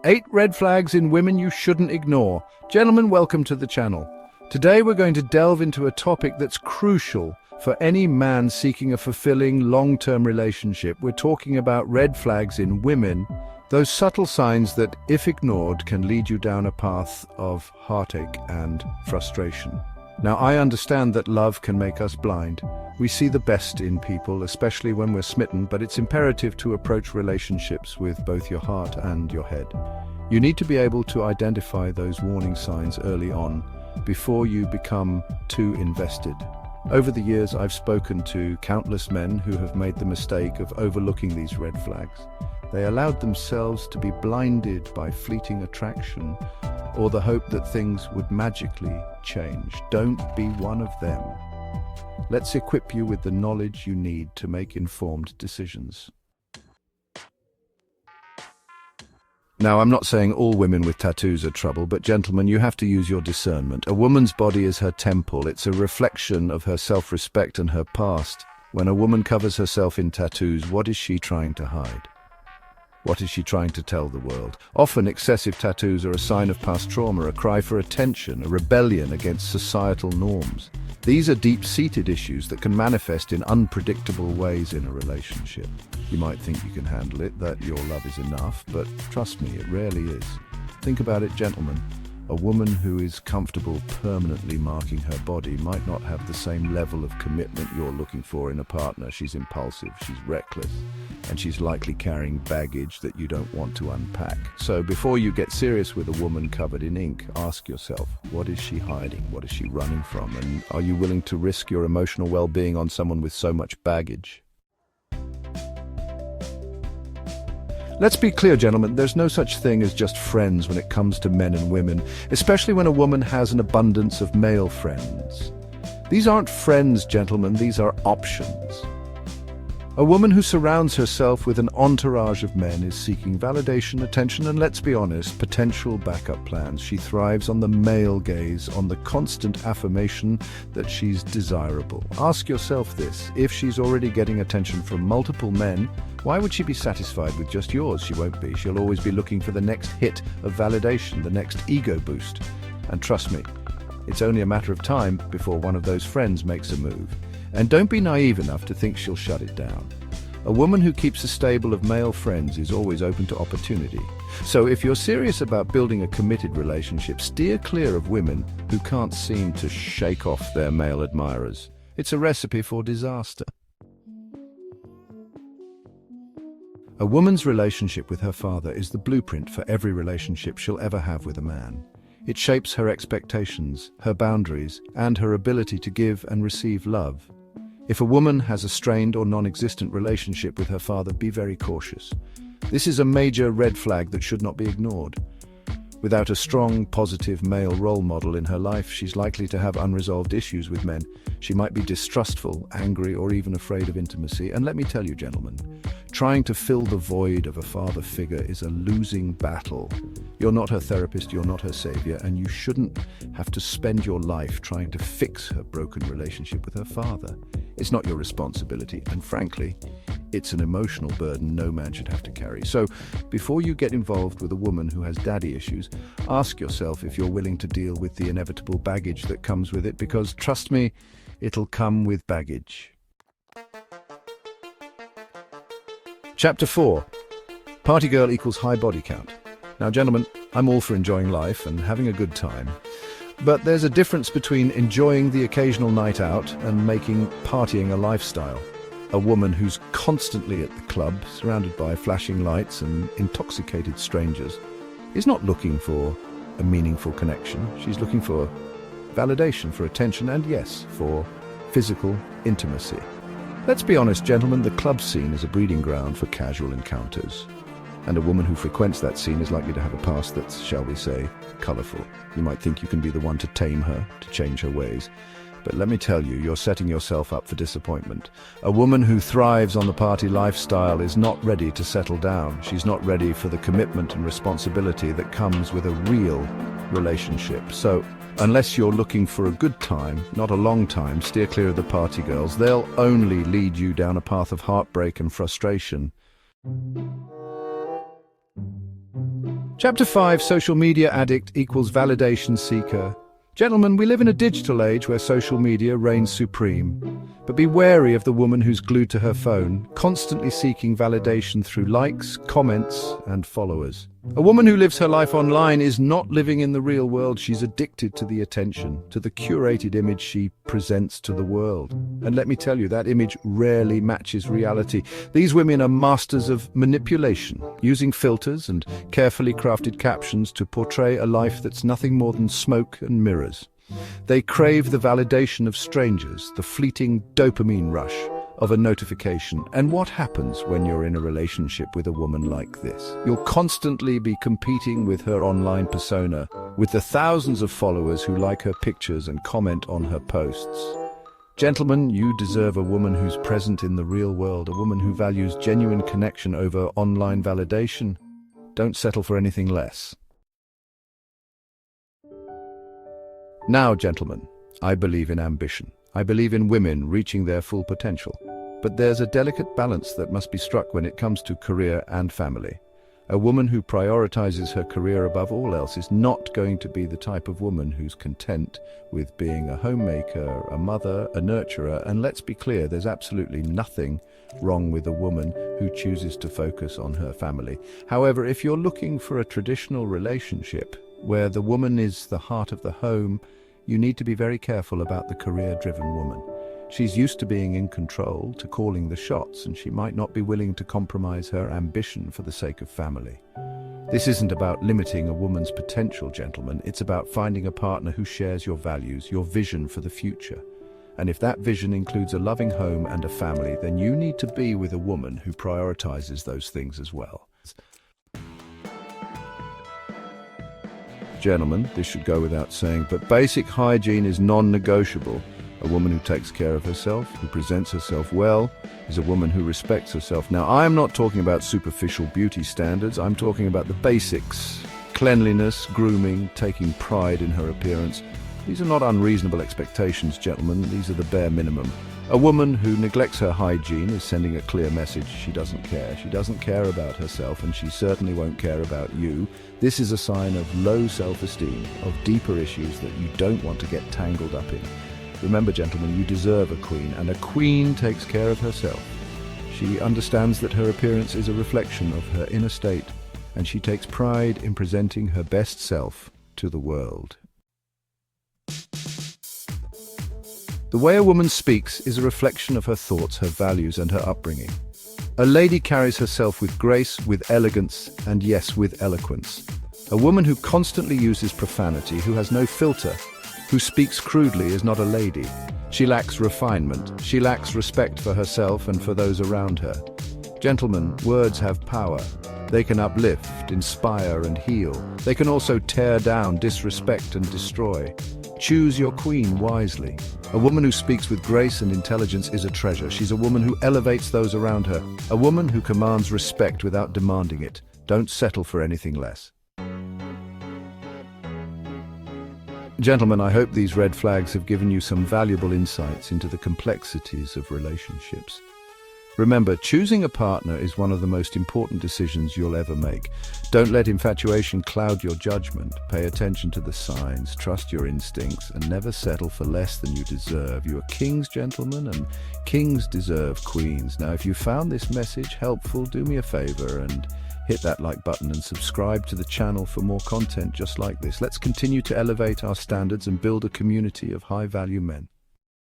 8 red flags in women you shouldn't ignore. Gentlemen, welcome to the channel. Today we're going to delve into a topic that's crucial for any man seeking a fulfilling long-term relationship. We're talking about red flags in women, those subtle signs that, if ignored, can lead you down a path of heartache and frustration. Now, I understand that love can make us blind. We see the best in people, especially when we're smitten, but it's imperative to approach relationships with both your heart and your head. You need to be able to identify those warning signs early on, before you become too invested. Over the years, I've spoken to countless men who have made the mistake of overlooking these red flags. They allowed themselves to be blinded by fleeting attraction or the hope that things would magically change. Don't be one of them. Let's equip you with the knowledge you need to make informed decisions. Now, I'm not saying all women with tattoos are trouble, but gentlemen, you have to use your discernment. A woman's body is her temple. It's a reflection of her self-respect and her past. When a woman covers herself in tattoos, what is she trying to hide? What is she trying to tell the world? Often, excessive tattoos are a sign of past trauma, a cry for attention, a rebellion against societal norms. These are deep-seated issues that can manifest in unpredictable ways in a relationship. You might think you can handle it, that your love is enough, but trust me, it rarely is. Think about it, gentlemen. A woman who is comfortable permanently marking her body might not have the same level of commitment you're looking for in a partner. She's impulsive, she's reckless, and she's likely carrying baggage that you don't want to unpack. So before you get serious with a woman covered in ink, ask yourself, what is she hiding? What is she running from? And are you willing to risk your emotional well-being on someone with so much baggage? Let's be clear, gentlemen, there's no such thing as just friends when it comes to men and women, especially when a woman has an abundance of male friends. These aren't friends, gentlemen, these are options. A woman who surrounds herself with an entourage of men is seeking validation, attention, and, let's be honest, potential backup plans. She thrives on the male gaze, on the constant affirmation that she's desirable. Ask yourself this: if she's already getting attention from multiple men, why would she be satisfied with just yours? She won't be. She'll always be looking for the next hit of validation, the next ego boost. And trust me, it's only a matter of time before one of those friends makes a move. And don't be naive enough to think she'll shut it down. A woman who keeps a stable of male friends is always open to opportunity. So if you're serious about building a committed relationship, steer clear of women who can't seem to shake off their male admirers. It's a recipe for disaster. A woman's relationship with her father is the blueprint for every relationship she'll ever have with a man. It shapes her expectations, her boundaries, and her ability to give and receive love. If a woman has a strained or non-existent relationship with her father, be very cautious. This is a major red flag that should not be ignored. Without a strong, positive male role model in her life, she's likely to have unresolved issues with men. She might be distrustful, angry, or even afraid of intimacy. And let me tell you, gentlemen, trying to fill the void of a father figure is a losing battle. You're not her therapist, you're not her savior, and you shouldn't have to spend your life trying to fix her broken relationship with her father. It's not your responsibility, and frankly, it's an emotional burden no man should have to carry. So, before you get involved with a woman who has daddy issues, ask yourself if you're willing to deal with the inevitable baggage that comes with it, because trust me, it'll come with baggage. Chapter 4. Party girl equals high body count. Now, gentlemen, I'm all for enjoying life and having a good time. But there's a difference between enjoying the occasional night out and making partying a lifestyle. A woman who's constantly at the club, surrounded by flashing lights and intoxicated strangers, is not looking for a meaningful connection. She's looking for validation, for attention, and yes, for physical intimacy. Let's be honest, gentlemen, the club scene is a breeding ground for casual encounters. And a woman who frequents that scene is likely to have a past that's, shall we say, colourful. You might think you can be the one to tame her, to change her ways. But let me tell you, you're setting yourself up for disappointment. A woman who thrives on the party lifestyle is not ready to settle down. She's not ready for the commitment and responsibility that comes with a real relationship. So, unless you're looking for a good time, not a long time, steer clear of the party girls. They'll only lead you down a path of heartbreak and frustration. Chapter 5, Social Media Addict equals Validation Seeker. Gentlemen, we live in a digital age where social media reigns supreme. But be wary of the woman who's glued to her phone, constantly seeking validation through likes, comments, and followers. A woman who lives her life online is not living in the real world. She's addicted to the attention, to the curated image she presents to the world. And let me tell you, that image rarely matches reality. These women are masters of manipulation, using filters and carefully crafted captions to portray a life that's nothing more than smoke and mirrors. They crave the validation of strangers, the fleeting dopamine rush of a notification. And what happens when you're in a relationship with a woman like this? You'll constantly be competing with her online persona, with the thousands of followers who like her pictures and comment on her posts. Gentlemen, you deserve a woman who's present in the real world, a woman who values genuine connection over online validation. Don't settle for anything less. Now, gentlemen, I believe in ambition. I believe in women reaching their full potential. But there's a delicate balance that must be struck when it comes to career and family. A woman who prioritizes her career above all else is not going to be the type of woman who's content with being a homemaker, a mother, a nurturer, and let's be clear, there's absolutely nothing wrong with a woman who chooses to focus on her family. However, if you're looking for a traditional relationship where the woman is the heart of the home, you need to be very careful about the career-driven woman. She's used to being in control, to calling the shots, and she might not be willing to compromise her ambition for the sake of family. This isn't about limiting a woman's potential, gentlemen. It's about finding a partner who shares your values, your vision for the future. And if that vision includes a loving home and a family, then you need to be with a woman who prioritizes those things as well. Gentlemen, this should go without saying, but basic hygiene is non-negotiable. A woman who takes care of herself, who presents herself well, is a woman who respects herself. Now, I'm not talking about superficial beauty standards. I'm talking about the basics: cleanliness, grooming, taking pride in her appearance. These are not unreasonable expectations, gentlemen. These are the bare minimum. A woman who neglects her hygiene is sending a clear message. She doesn't care. She doesn't care about herself, and she certainly won't care about you. This is a sign of low self-esteem, of deeper issues that you don't want to get tangled up in. Remember, gentlemen, you deserve a queen, and a queen takes care of herself. She understands that her appearance is a reflection of her inner state, and she takes pride in presenting her best self to the world. The way a woman speaks is a reflection of her thoughts, her values, and her upbringing. A lady carries herself with grace, with elegance, and yes, with eloquence. A woman who constantly uses profanity, who has no filter, who speaks crudely is not a lady. She lacks refinement. She lacks respect for herself and for those around her. Gentlemen, words have power. They can uplift, inspire, and heal. They can also tear down, disrespect, and destroy. Choose your queen wisely. A woman who speaks with grace and intelligence is a treasure. She's a woman who elevates those around her. A woman who commands respect without demanding it. Don't settle for anything less. Gentlemen, I hope these red flags have given you some valuable insights into the complexities of relationships. Remember, choosing a partner is one of the most important decisions you'll ever make. Don't let infatuation cloud your judgment. Pay attention to the signs, trust your instincts, and never settle for less than you deserve. You are kings, gentlemen, and kings deserve queens. Now, if you found this message helpful, do me a favor and hit that like button and subscribe to the channel for more content just like this. Let's continue to elevate our standards and build a community of high-value men.